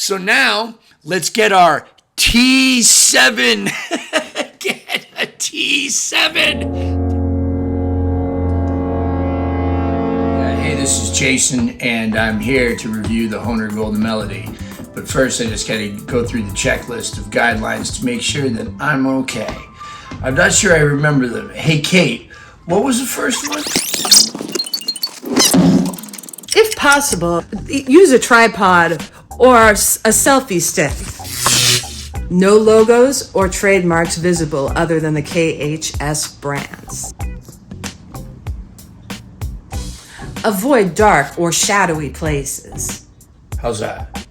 So now let's get our T7. Get a T7. Hey, this is Jason, and I'm here to review the Hohner Golden Melody. But first, I just got to go through the checklist of guidelines to make sure that I'm okay. I'm not sure I remember them. Hey, Kate, what was the first one? If possible, use a tripod or a selfie stick. No logos or trademarks visible other than the KHS brands. Avoid dark or shadowy places. How's that?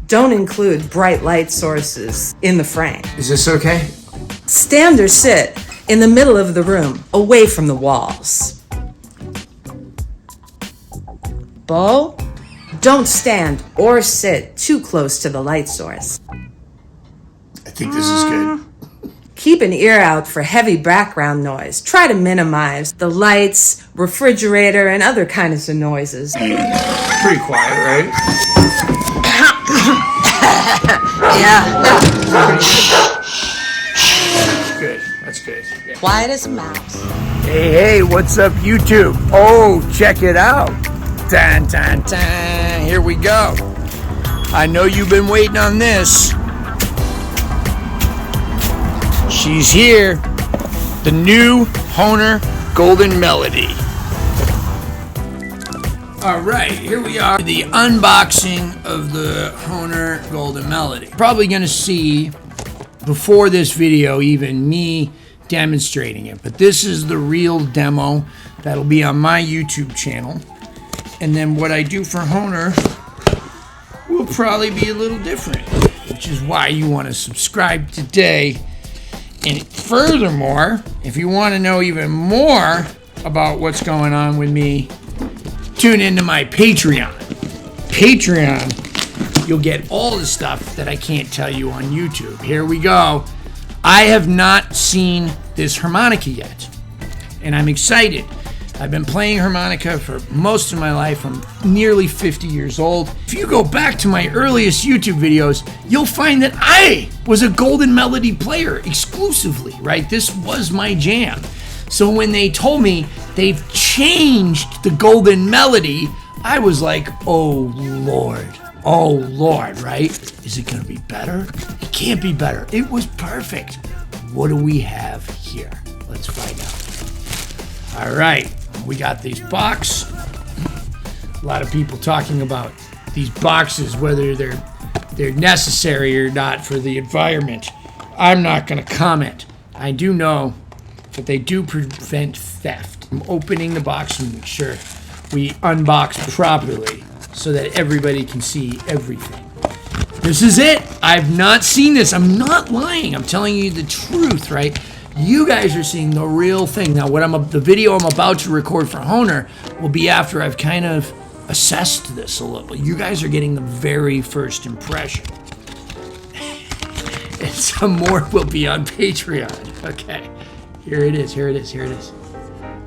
Don't include bright light sources in the frame. Is this okay? Stand or sit in the middle of the room, away from the walls. Bow? Don't stand or sit too close to the light source. I think this is good. Keep an ear out for heavy background noise. Try to minimize the lights, refrigerator, and other kinds of noises. Pretty quiet, right? Yeah. That's good. That's good. Yeah. Quiet as a mouse. Hey, what's up, YouTube? Oh, check it out. Dun, dun, dun. Here we go. I know you've been waiting on this. She's here. The new Hohner Golden Melody. All right, here we are. The unboxing of the Hohner Golden Melody. Probably gonna see, before this video, even me demonstrating it. But this is the real demo that'll be on my YouTube channel. And then what I do for Hohner will probably be a little different, which is why you want to subscribe today. And furthermore, if you want to know even more about what's going on with me, tune into my Patreon. Patreon, you'll get all the stuff that I can't tell you on YouTube. Here we go. I have not seen this harmonica yet, and I'm excited. I've been playing harmonica for most of my life. I'm nearly 50 years old. If you go back to my earliest YouTube videos, you'll find that I was a Golden Melody player exclusively, right? This was my jam. So when they told me they've changed the Golden Melody, I was like, oh Lord, right? Is it gonna be better? It can't be better. It was perfect. What do we have here? Let's find out. All right. We got these boxes. A lot of people talking about these boxes, whether they're necessary or not for the environment. I'm not going to comment. I do know that they do prevent theft. I'm opening the box and make sure we unbox properly so that everybody can see everything. This is it. I've not seen this. I'm not lying. I'm telling you the truth, right? You guys are seeing the real thing. Now, the video I'm about to record for Hohner will be after I've kind of assessed this a little. You guys are getting the very first impression. And some more will be on Patreon. Okay, here it is.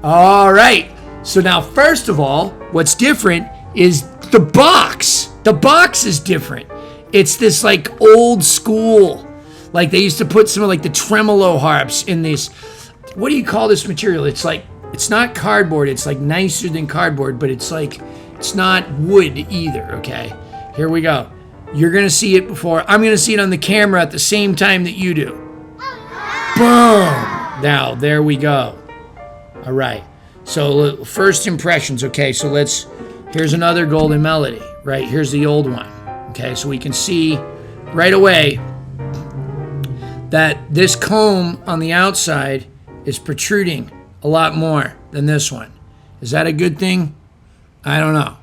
All right, so now first of all, what's different is the box. The box is different. It's this like old school, like they used to put some of like the tremolo harps in this, what do you call this material? It's like, it's not cardboard, it's like nicer than cardboard, but it's like, it's not wood either, okay? Here we go. You're gonna see it before, I'm gonna see it on the camera at the same time that you do. Boom! Now, there we go. All right, so first impressions, okay, so here's another Golden Melody, right? Here's the old one, okay? So we can see right away that this comb on the outside is protruding a lot more than this one. Is that a good thing? I don't know.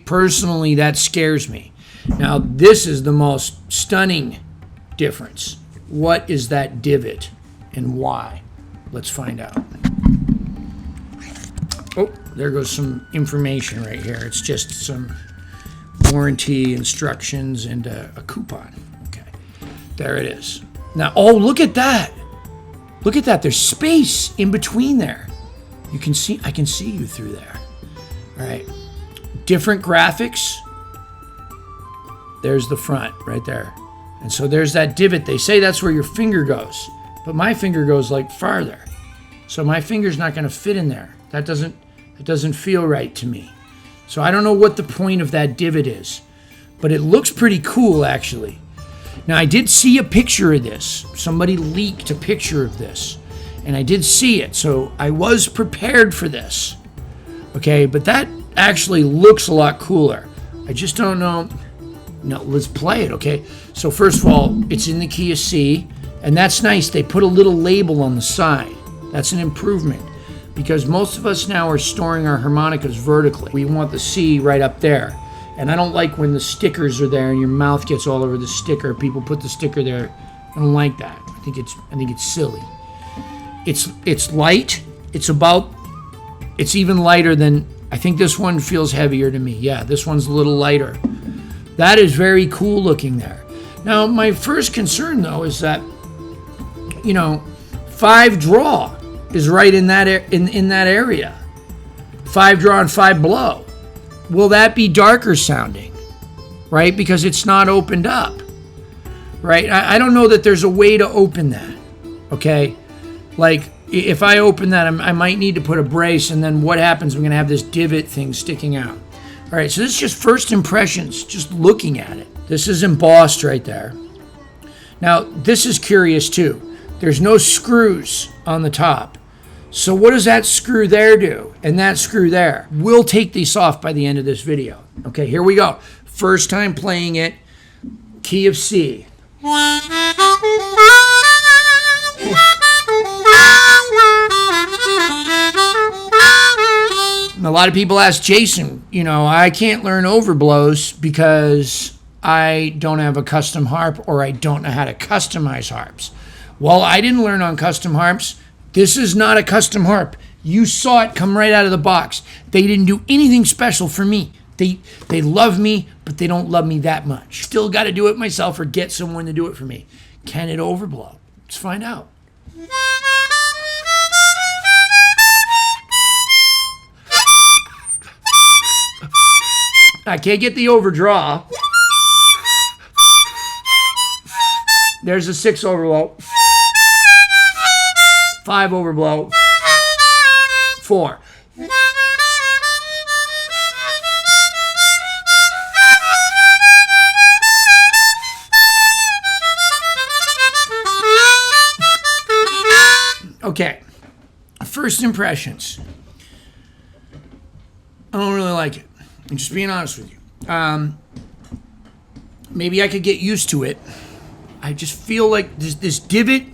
Personally, that scares me. Now, this is the most stunning difference. What is that divot and why? Let's find out. Oh, there goes some information right here. It's just some warranty instructions and a coupon. Okay, there it is. Now, oh, look at that. Look at that. There's space in between there. You can see, I can see you through there. All right. Different graphics. There's the front right there. And so there's that divot. They say that's where your finger goes, but my finger goes like farther. So my finger's not going to fit in there. It doesn't feel right to me. So I don't know what the point of that divot is, but it looks pretty cool actually. Now I did see a picture of this. Somebody leaked a picture of this, and I did see it. So I was prepared for this. Okay, but that actually looks a lot cooler. I just don't know. No, let's play it, okay? So first of all, it's in the key of C, and that's nice. They put a little label on the side. That's an improvement, because most of us now are storing our harmonicas vertically. We want the C right up there. And I don't like when the stickers are there and your mouth gets all over the sticker. People put the sticker there. I don't like that. I think it's silly. It's light. It's even lighter than, I think this one feels heavier to me. Yeah, this one's a little lighter. That is very cool looking there. Now, my first concern though is that, 5 draw is right in that in that area. 5 draw and 5 blow. Will that be darker sounding? Right? Because it's not opened up. Right? I don't know that there's a way to open that. Okay? Like, if I open that, I might need to put a brace, and then what happens? I'm going to have this divot thing sticking out. All right, so this is just first impressions, just looking at it. This is embossed right there. Now, this is curious too. There's no screws on the top. So what does that screw there do? And that screw there? We'll take these off by the end of this video. Okay, here we go. First time playing it, key of C. A lot of people ask Jason, I can't learn overblows because I don't have a custom harp, or I don't know how to customize harps. Well, I didn't learn on custom harps. This is not a custom harp. You saw it come right out of the box. They didn't do anything special for me. They love me, but they don't love me that much. Still got to do it myself or get someone to do it for me. Can it overblow? Let's find out. I can't get the overdraw. There's a 6 overblow. 5 overblow. 4. Okay. First impressions. I don't really like it. I'm just being honest with you. Maybe I could get used to it. I just feel like this divot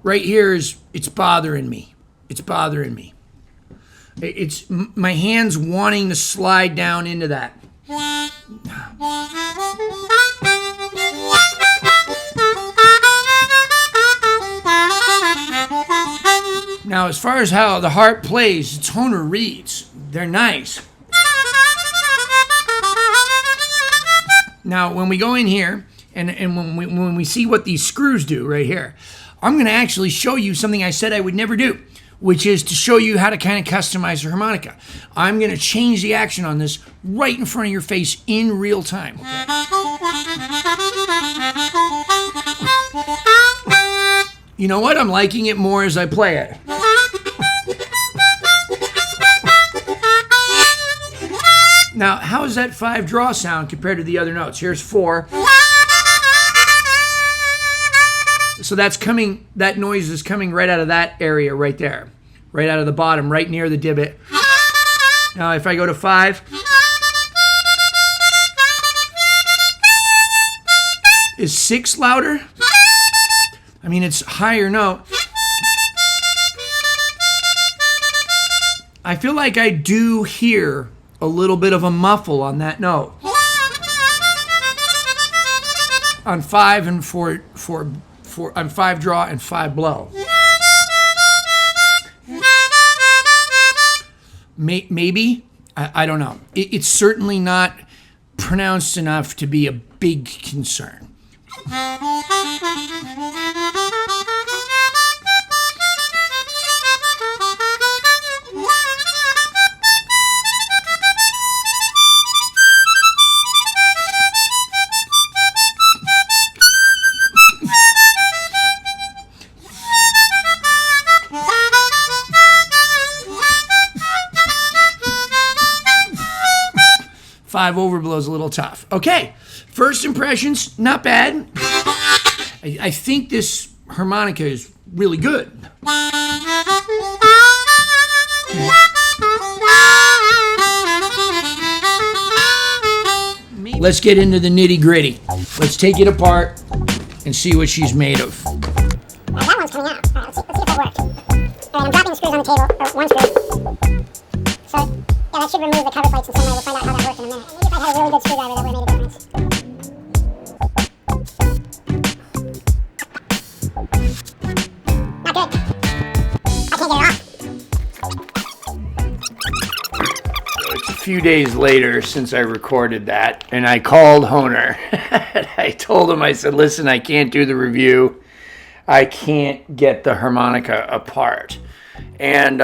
right here it's bothering me. It's bothering me. It's my hands wanting to slide down into that. Now, as far as how the harp plays, it's Hohner reeds. They're nice. Now, when we go in here, and when we see what these screws do right here, I'm going to actually show you something I said I would never do, which is to show you how to kind of customize a harmonica. I'm going to change the action on this right in front of your face in real time. Okay? You know what? I'm liking it more as I play it. Now, how does that 5 draw sound compared to the other notes? Here's 4. So that's coming, that noise is coming right out of that area right there. Right out of the bottom, right near the divot. Now, if I go to 5. Is 6 louder? I mean, it's higher note. I feel like I do hear a little bit of a muffle on that note. On 5 and 4 on 5 draw and 5 blow. Maybe, I don't know. It's certainly not pronounced enough to be a big concern. 5 overblows a little tough. Okay, first impressions, not bad. I think this harmonica is really good. Let's get into the nitty gritty. Let's take it apart and see what she's made of. That one's coming out. All right, let's see if that works. All right, I'm dropping the screws on the table, or one screw. So, yeah, that should remove the cover plates in some way. We'll find out how that works in a minute. Maybe if I had a really good screwdriver, that would have made a difference. Not good. I can't get it off. It's a few days later since I recorded that, and I called Hohner. I told him, I said, listen, I can't do the review. I can't get the harmonica apart. And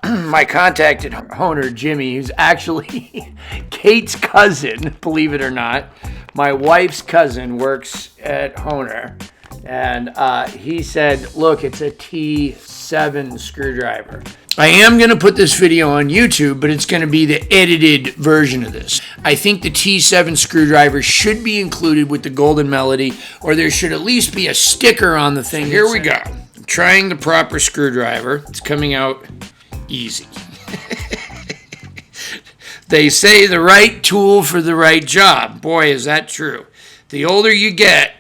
my contact at Hohner, Jimmy, who's actually Kate's cousin, believe it or not. My wife's cousin works at Hohner. And he said, look, it's a T7 screwdriver. I am going to put this video on YouTube, but it's going to be the edited version of this. I think the T7 screwdriver should be included with the Golden Melody, or there should at least be a sticker on the thing. Here we go. I'm trying the proper screwdriver. It's coming out easy. They say the right tool for the right job. Boy, is that true. The older you get,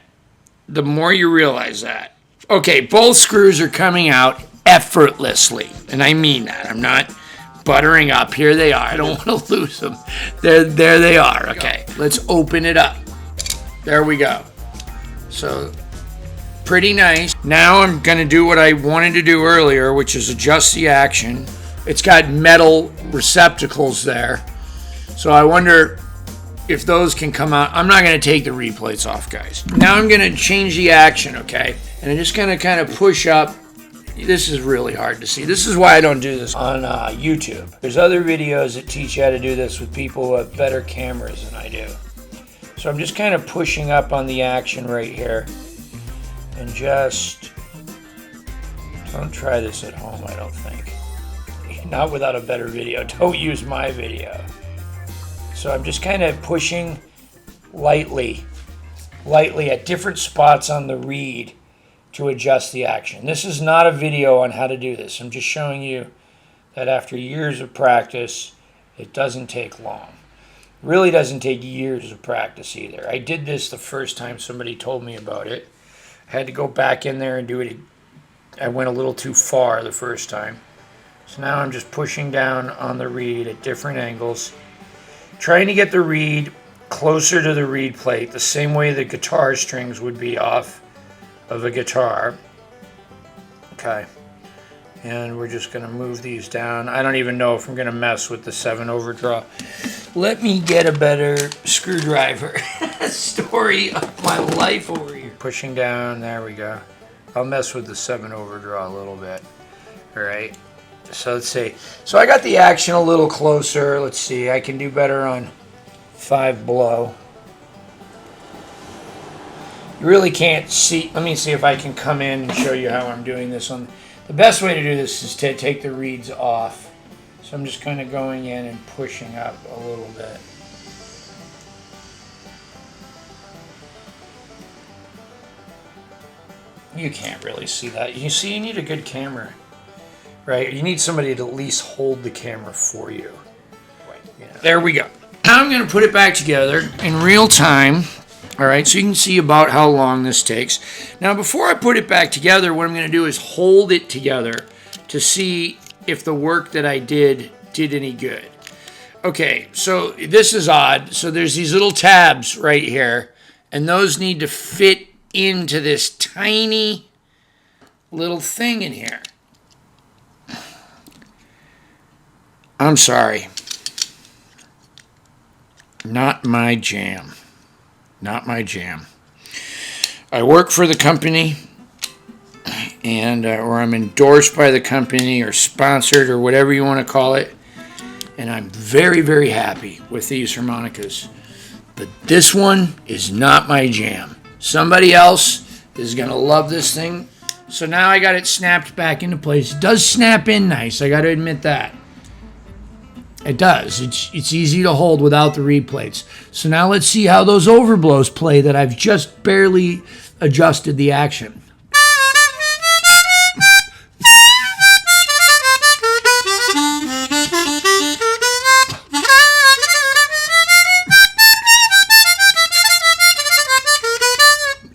the more you realize that. Okay, both screws are coming out effortlessly, and I mean that. I'm not buttering up. Here they are. I don't want to lose them. There they are. Okay, let's open it up. There we go. So, pretty nice. Now I'm going to do what I wanted to do earlier, which is adjust the action. It's got metal receptacles there, so I wonder if those can come out. I'm not going to take the reed plates off, guys. Now I'm going to change the action, okay? And I'm just going to kind of push up. This is really hard to see. This is why I don't do this on YouTube. There's other videos that teach you how to do this with people who have better cameras than I do. So I'm just kind of pushing up on the action right here. And just, don't try this at home, I don't think. Not without a better video. Don't use my video. So I'm just kind of pushing lightly at different spots on the reed to adjust the action. This is not a video on how to do this. I'm just showing you that after years of practice, it doesn't take long. It really doesn't take years of practice either. I did this the first time somebody told me about it. I had to go back in there and do it. I went a little too far the first time. So now I'm just pushing down on the reed at different angles, trying to get the reed closer to the reed plate, the same way the guitar strings would be off of a guitar. Okay, and we're just going to move these down. I don't even know if I'm going to mess with the 7 overdraw. Let me get a better screwdriver. Story of my life over here. Pushing down, there we go. I'll mess with the 7 overdraw a little bit. All right, so let's see. So I got the action a little closer. Let's see, I can do better on 5 below. You really can't see. Let me see if I can come in and show you how I'm doing this. The best way to do this is to take the reeds off. So I'm just kind of going in and pushing up a little bit. You can't really see that. You see, you need a good camera, right? You need somebody to at least hold the camera for you. Right. Yeah. There we go. Now I'm going to put it back together in real time. All right, so you can see about how long this takes. Now, before I put it back together, what I'm going to do is hold it together to see if the work that I did any good. Okay, so this is odd. So there's these little tabs right here, and those need to fit into this tiny little thing in here. I'm sorry. Not my jam. Not my jam. I work for the company, and or I'm endorsed by the company or sponsored or whatever you want to call it, and I'm very, very happy with these harmonicas. But this one is not my jam. Somebody else is going to love this thing. So now I got it snapped back into place. It does snap in nice, I got to admit that. It does. It's easy to hold without the reed plates. So now let's see how those overblows play that I've just barely adjusted the action.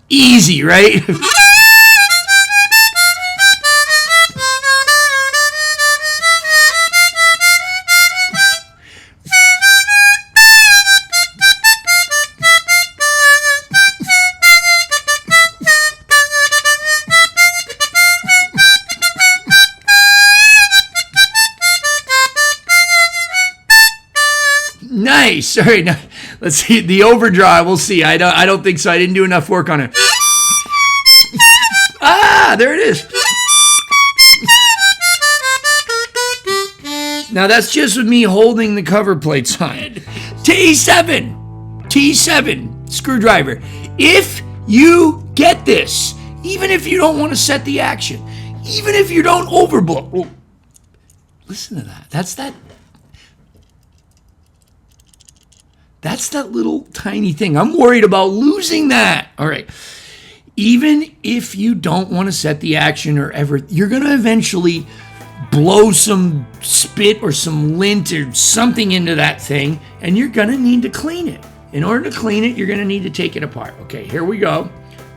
Easy, right? Nice. All right, now let's see the overdrive. We'll see. I don't think so. I didn't do enough work on it. Ah, there it is. Now that's just with me holding the cover plates on. T7 screwdriver. If you get this, even if you don't want to set the action, even if you don't overblow, listen to that. That's that little tiny thing. I'm worried about losing that. All right. Even if you don't want to set the action or ever, you're going to eventually blow some spit or some lint or something into that thing, and you're going to need to clean it. In order to clean it, you're going to need to take it apart. Okay, here we go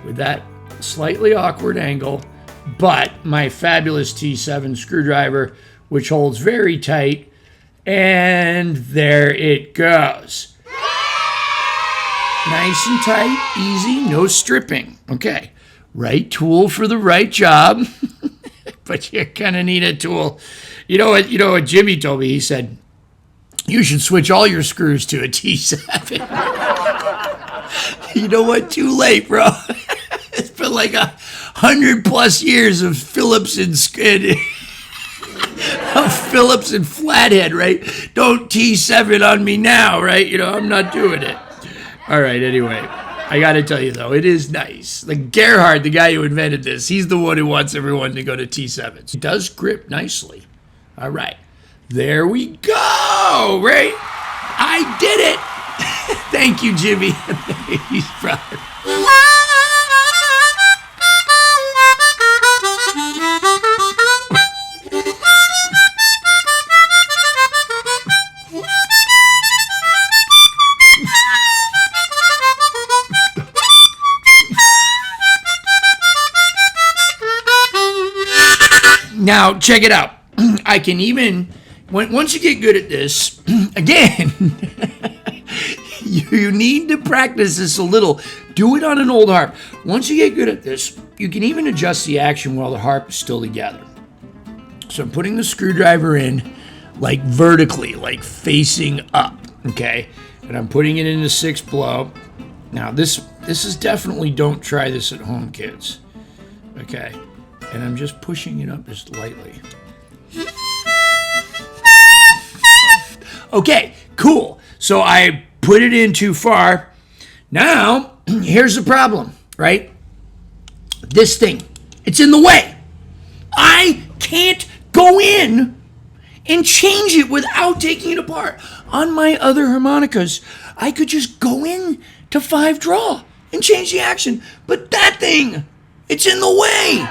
with that slightly awkward angle, but my fabulous T7 screwdriver, which holds very tight, and there it goes. Nice and tight, easy, no stripping. Okay, right tool for the right job, but you're gonna need a tool. You know what Jimmy told me? He said, you should switch all your screws to a T7. You know what? Too late, bro. It's been like 100+ years of Phillips and Flathead, right? Don't T7 on me now, right? I'm not doing it. All right, anyway, I got to tell you, though, it is nice. Like Gerhard, the guy who invented this, he's the one who wants everyone to go to T7s. It does grip nicely. All right, there we go, right? I did it. Thank you, Jimmy. He's proud. Now, check it out. I can even, once you get good at this, again, you need to practice this a little. Do it on an old harp. Once you get good at this, you can even adjust the action while the harp is still together. So I'm putting the screwdriver in like vertically, like facing up, okay? And I'm putting it in the 6th blow. Now, this is definitely, don't try this at home, kids, okay? And I'm just pushing it up just lightly. Okay, cool. So I put it in too far. Now, here's the problem, right? This thing, it's in the way. I can't go in and change it without taking it apart. On my other harmonicas, I could just go in to 5 draw and change the action. But that thing, it's in the way.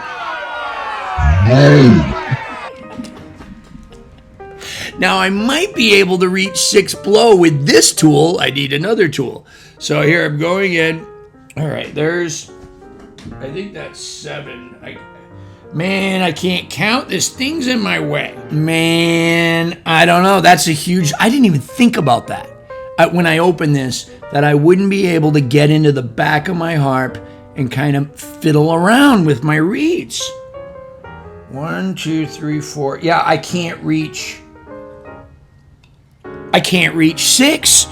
Now I might be able to reach 6th blow with this tool. I need another tool. So here I'm going in. All right, I think that's 7. Man, I can't count. This thing's in my way. Man, I don't know. That's a huge, I didn't even think about that. When I opened this, that I wouldn't be able to get into the back of my harp and kind of fiddle around with my reeds. 1, 2, 3, 4. Yeah, I can't reach 6.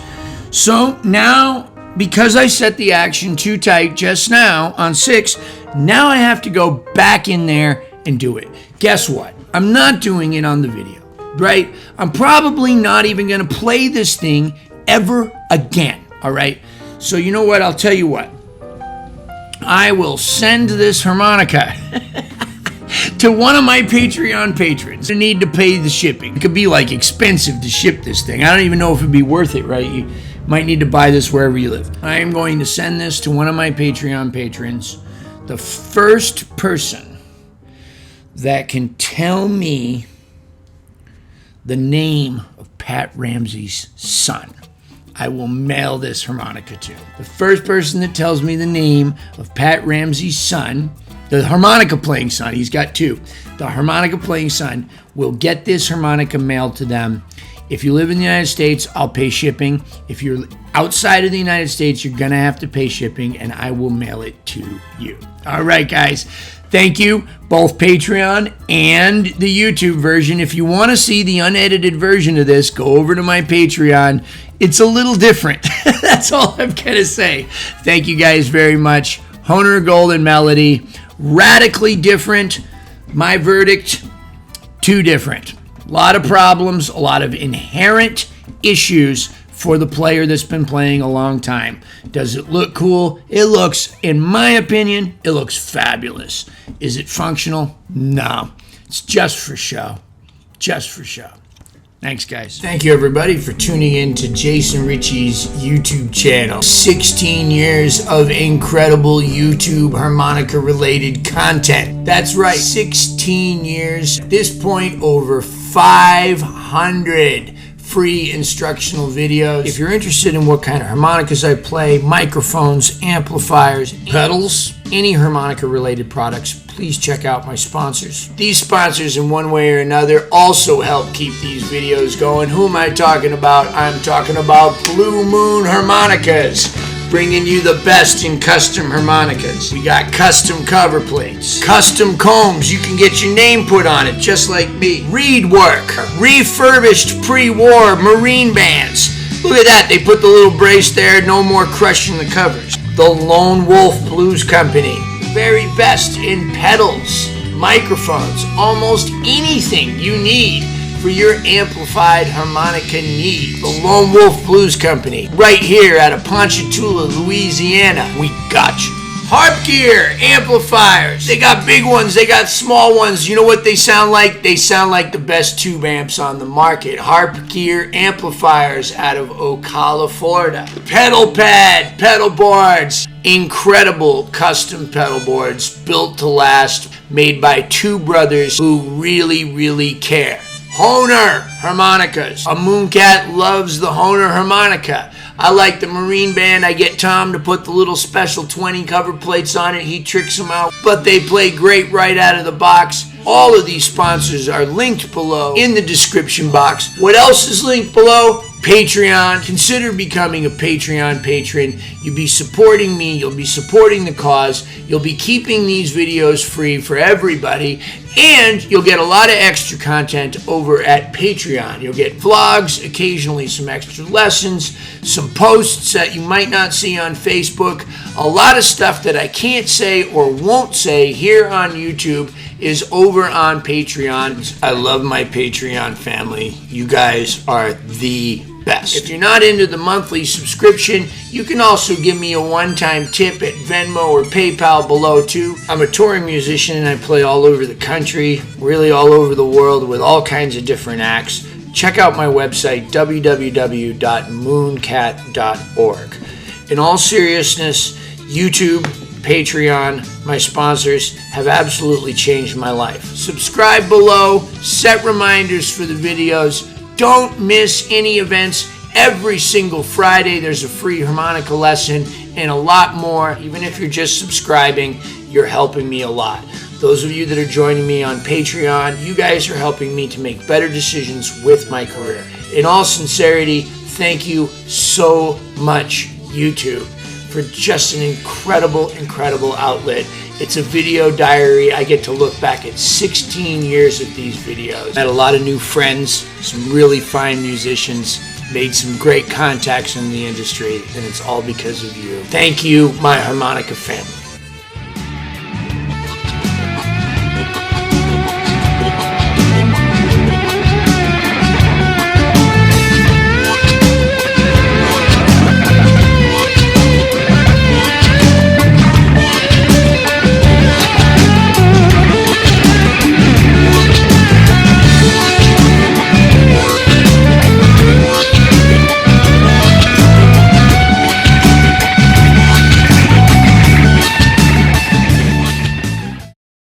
So now, because I set the action too tight just now on 6, now I have to go back in there and do it. Guess what? I'm not doing it on the video, right? I'm probably not even going to play this thing ever again, all right? So you know what? I'll tell you what. I will send this harmonica to one of my Patreon patrons. I need to pay the shipping. It could be like expensive to ship this thing. I don't even know if it'd be worth it, right? You might need to buy this wherever you live. I am going to send this to one of my Patreon patrons. The first person that can tell me the name of Pat Ramsey's son, I will mail this harmonica to. The first person that tells me the name of Pat Ramsey's son, the harmonica playing son, he's got two, the harmonica playing son, will get this harmonica mailed to them. If you live in the United States, I'll pay shipping. If you're outside of the United States, you're gonna have to pay shipping, and I will mail it to you. All right, guys. Thank you, both Patreon and the YouTube version. If you want to see the unedited version of this, go over to my Patreon. It's a little different. That's all I'm going to say. Thank you guys very much. Hohner Golden Melody, radically different. My verdict, too different. A lot of problems, a lot of inherent issues for the player that's been playing a long time. Does it look cool? It looks, in my opinion, it looks fabulous. Is it functional? No. It's just for show. Just for show. Thanks, guys. Thank you, everybody, for tuning in to Jason Ricci's YouTube channel. 16 years of incredible YouTube harmonica-related content. That's right, 16 years. At this point, over 500 free instructional videos. If you're interested in what kind of harmonicas I play, microphones, amplifiers, pedals, any harmonica related products, please check out my sponsors. These sponsors, in one way or another, also help keep these videos going. Who am I talking about? I'm talking about Blue Moon Harmonicas, bringing you the best in custom harmonicas. We got custom cover plates, custom combs. You can get your name put on it, just like me. Reed work, refurbished pre-war Marine bands. Look at that, they put the little brace there, no more crushing the covers. The Lone Wolf Blues Company, very best in pedals, microphones, almost anything you need for your amplified harmonica need. The Lone Wolf Blues Company, right here out of Ponchatoula, Louisiana. We got you. Harp gear, amplifiers. They got big ones, they got small ones. You know what they sound like? They sound like the best tube amps on the market. Harp gear amplifiers out of Ocala, Florida. Pedal pad, pedal boards. Incredible custom pedal boards built to last, made by two brothers who really care. Hohner harmonicas. A Mooncat loves the Hohner harmonica. I like the Marine band. I get Tom to put the little special 20 cover plates on it. He tricks them out, but they play great right out of the box. All of these sponsors are linked below in the description box. What else is linked below? Patreon. Consider becoming a Patreon patron. You'll be supporting me. You'll be supporting the cause. You'll be keeping these videos free for everybody. And you'll get a lot of extra content over at Patreon. You'll get vlogs, occasionally some extra lessons, some posts that you might not see on Facebook. A lot of stuff that I can't say or won't say here on YouTube is over on Patreon. I love my Patreon family. You guys are the best. If you're not into the monthly subscription, you can also give me a one-time tip at Venmo or PayPal below too. I'm a touring musician and I play all over the country, really all over the world with all kinds of different acts. Check out my website, www.mooncat.org. In all seriousness, YouTube, Patreon, my sponsors have absolutely changed my life. Subscribe below, set reminders for the videos. Don't miss any events. Every single Friday there's a free harmonica lesson and a lot more. Even if you're just subscribing, you're helping me a lot. Those of you that are joining me on Patreon, you guys are helping me to make better decisions with my career. In all sincerity, thank you so much, YouTube, for just an incredible outlet. It's a video diary. I get to look back at 16 years of these videos. I had a lot of new friends, some really fine musicians, made some great contacts in the industry, and it's all because of you. Thank you, my harmonica family.